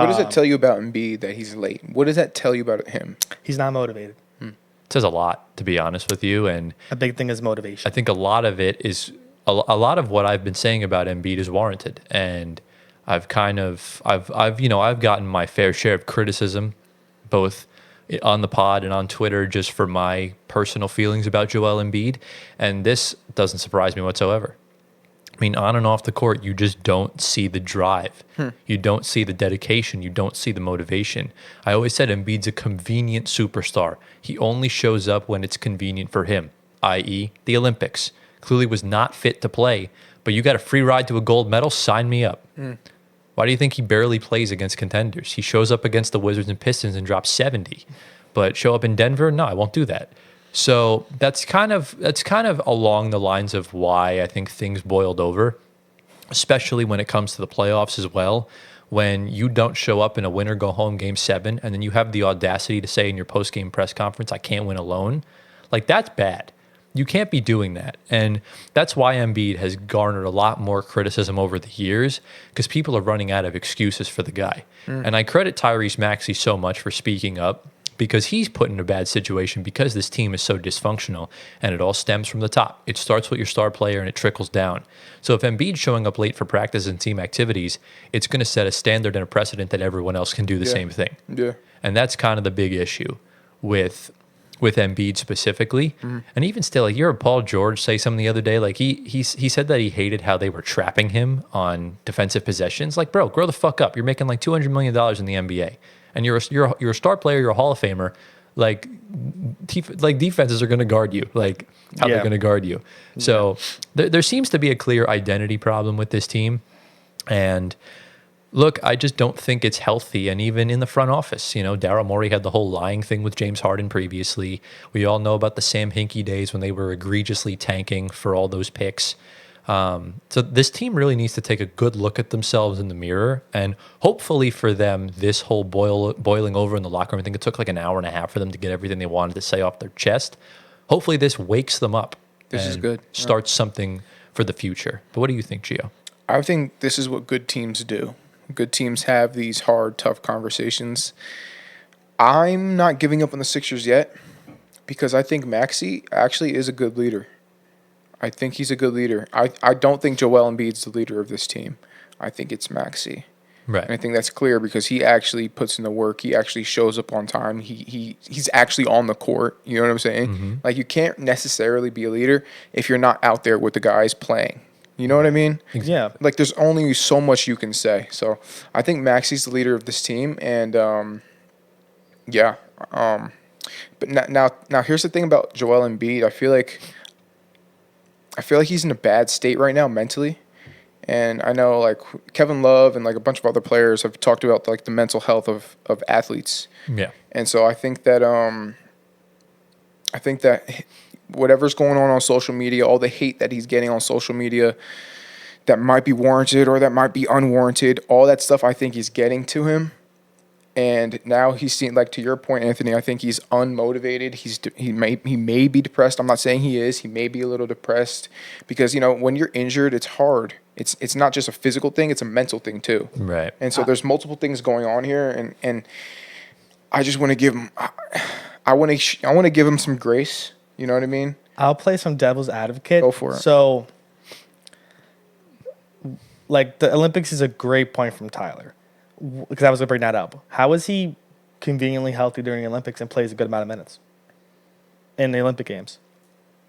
What does it tell you about Embiid that he's late? What does that tell you about him? He's not motivated. It says a lot, to be honest with you. And A big thing is motivation. I think a lot of it is a lot of what I've been saying about Embiid is warranted. And I've gotten my fair share of criticism, both on the pod and on Twitter, just for my personal feelings about Joel Embiid. And this doesn't surprise me whatsoever. I mean, on and off the court, you just don't see the drive. You don't see the dedication. You don't see the motivation. I always said Embiid's a convenient superstar. He only shows up when it's convenient for him, i.e. the Olympics. Clearly was not fit to play, but you got a free ride to a gold medal, sign me up. Why do you think he barely plays against contenders? He shows up against the Wizards and Pistons and drops 70. But show up in Denver? No, I won't do that. So that's kind of along the lines of why I think things boiled over, especially when it comes to the playoffs as well. When you don't show up in a win-or-go-home Game 7, and then you have the audacity to say in your post-game press conference, I can't win alone, like that's bad. You can't be doing that. And that's why Embiid has garnered a lot more criticism over the years, because people are running out of excuses for the guy. And I credit Tyrese Maxey so much for speaking up, because he's put in a bad situation because this team is so dysfunctional, and it all stems from the top. It starts with your star player and it trickles down. So if Embiid's showing up late for practice and team activities, it's going to set a standard and a precedent that everyone else can do the same thing. Yeah. And that's kind of the big issue with Embiid specifically. And even still, like, you heard Paul George say something the other day, like he said that he hated how they were trapping him on defensive possessions. Like, bro, grow the fuck up. You're making like $200 million in the NBA. And you're a star player, you're a Hall of Famer. Like defenses are going to guard you, like how they're going to guard you. So there seems to be a clear identity problem with this team. And look, I just don't think it's healthy. And even in the front office, Daryl Morey had the whole lying thing with James Harden previously. We all know about the Sam Hinkie days when they were egregiously tanking for all those picks. So this team really needs to take a good look at themselves in the mirror, and hopefully for them, this whole boiling over in the locker room, I think it took like an hour and a half for them to get everything they wanted to say off their chest. Hopefully this wakes them up. This is good. Starts something for the future. But what do you think, Gio? I think this is what good teams do. Good teams have these hard, tough conversations. I'm not giving up on the Sixers yet, because I think Maxey actually is a good leader. I think he's a good leader. I don't think Joel Embiid's the leader of this team. I think it's Maxey. Right. And I think that's clear because he actually puts in the work. He actually shows up on time. He's actually on the court. You know what I'm saying? Like, you can't necessarily be a leader if you're not out there with the guys playing. You know what I mean? Yeah. Like, there's only so much you can say. So I think Maxey's the leader of this team. And, but now here's the thing about Joel Embiid. I feel like he's in a bad state right now mentally. And I know, like, Kevin Love and, like, a bunch of other players have talked about, like, the mental health of athletes. Yeah. And so I think that whatever's going on social media, all the hate that he's getting on social media that might be warranted or that might be unwarranted, all that stuff I think is getting to him. And now he's seen, like, to your point, Anthony, I think he's unmotivated. He may be depressed. I'm not saying he is. He may be a little depressed because, when you're injured, it's hard. It's not just a physical thing. It's a mental thing too. Right. And so there's multiple things going on here. And I just want to give him I want to give him some grace. You know what I mean? I'll play some devil's advocate. Go for it. So, like, the Olympics is a great point from Tyler. Because I was going to bring that up. How is he conveniently healthy during the Olympics and plays a good amount of minutes in the Olympic Games?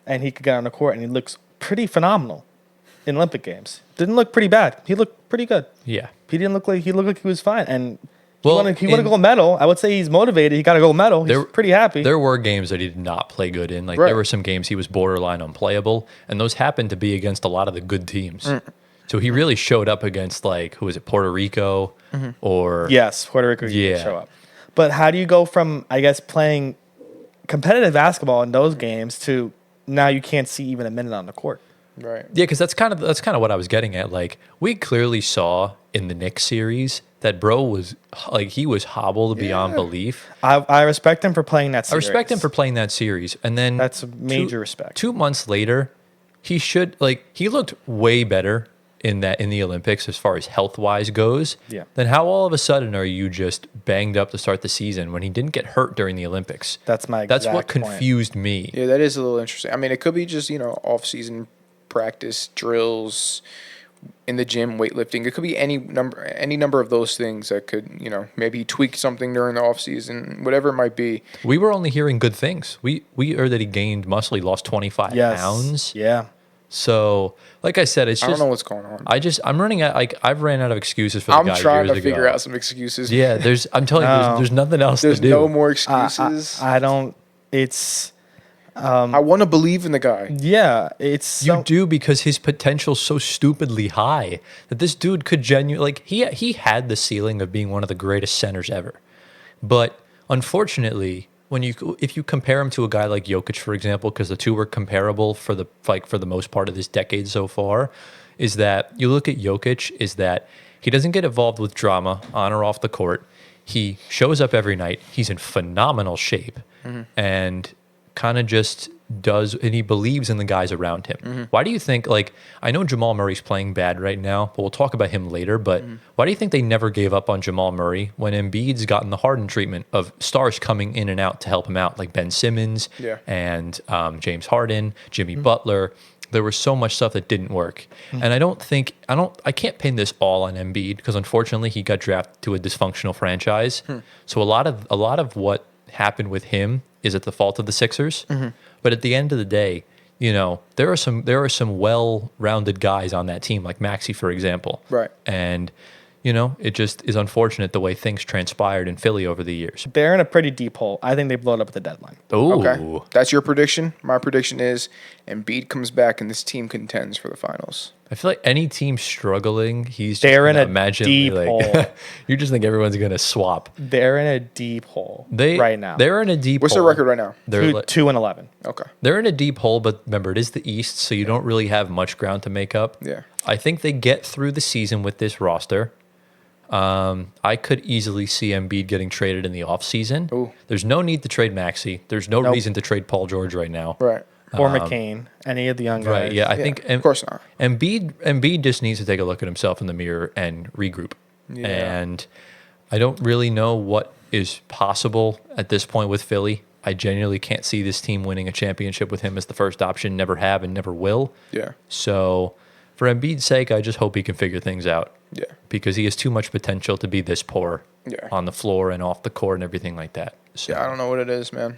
And he could get on the court and he looks pretty phenomenal in Olympic Games. Didn't look pretty bad. He looked pretty good. Yeah. He looked like he was fine. And Well, he won a gold medal. I would say he's motivated. He got a gold medal. He's pretty happy. There were games that he did not play good in. Like, there were some games he was borderline unplayable, and those happened to be against a lot of the good teams. So he really showed up against, like, who was it, Puerto Rico or... Yes, Puerto Rico did show up. But how do you go from, I guess, playing competitive basketball in those games to now you can't see even a minute on the court? Right. Yeah, because that's kind of what I was getting at. Like, we clearly saw in the Knicks series that bro was, like, he was hobbled beyond belief. I respect him for playing that series. I respect him for playing that series. And then... That's a major respect. 2 months later, he looked way better in the Olympics as far as health wise goes, Yeah. then how all of a sudden are you just banged up to start the season when he didn't get hurt during the Olympics? That's my That's what exact point. confused me. Yeah, that is a little interesting. I mean, it could be just, off-season practice, drills, in the gym, weightlifting. It could be any number of those things that could, maybe he tweaked something during the off-season, whatever it might be. We were only hearing good things. We heard that he gained muscle, he lost 25 pounds. Yeah. So, like I said, it's I just don't know what's going on. I'm running out, I've ran out of excuses for the guy I'm trying years to ago. figure out some excuses. Yeah, I'm telling you, No. there's nothing else There's to do. no more excuses. I don't. It's I want to believe in the guy. yeah. It's You do, because his potential's so stupidly high that this dude could genuinely, he had the ceiling of being one of the greatest centers ever. But unfortunately, if you compare him to a guy like Jokic, for example, because the two were comparable for the most part of this decade so far, is that you look at Jokic, is that he doesn't get involved with drama on or off the court. He shows up every night. He's in phenomenal shape and kind of just does, and he believes in the guys around him. Why do you think, I know Jamal Murray's playing bad right now, but we'll talk about him later, but why do you think they never gave up on Jamal Murray when Embiid's gotten the Harden treatment of stars coming in and out to help him out, like Ben Simmons and James Harden, Jimmy Butler? There was so much stuff that didn't work. And I can't pin this all on Embiid, because unfortunately he got drafted to a dysfunctional franchise. So a lot of what happened with him is at the fault of the Sixers. But at the end of the day, there are some well-rounded guys on that team, like Maxey, for example. Right. And it just is unfortunate the way things transpired in Philly over the years. they're in a pretty deep hole. I think they blow it up at the deadline. Oh, Okay. That's your prediction. My prediction is Embiid comes back and this team contends for the finals. I feel like any team struggling, They're in a imagine deep hole. You just think everyone's gonna swap. They're in a deep hole right now. They're in a deep. What's hole. their record right now? They're 2-11. Okay. They're in a deep hole, but remember, it is the East, so you don't really have much ground to make up. Yeah. I think they get through the season with this roster. I could easily see Embiid getting traded in the offseason. Ooh. There's no need to trade Maxey. There's no Nope. reason to trade Paul George right now. Right. Or McCain. Any of the young guys. Right. Yeah. I think Of course not. Embiid just needs to take a look at himself in the mirror and regroup. Yeah. And I don't really know what is possible at this point with Philly. I genuinely can't see this team winning a championship with him as the first option. Never have and never will. Yeah. So for Embiid's sake, I just hope he can figure things out. Yeah. Because he has too much potential to be this poor Yeah. on the floor and off the court and everything like that. So. Yeah, I don't know what it is, man.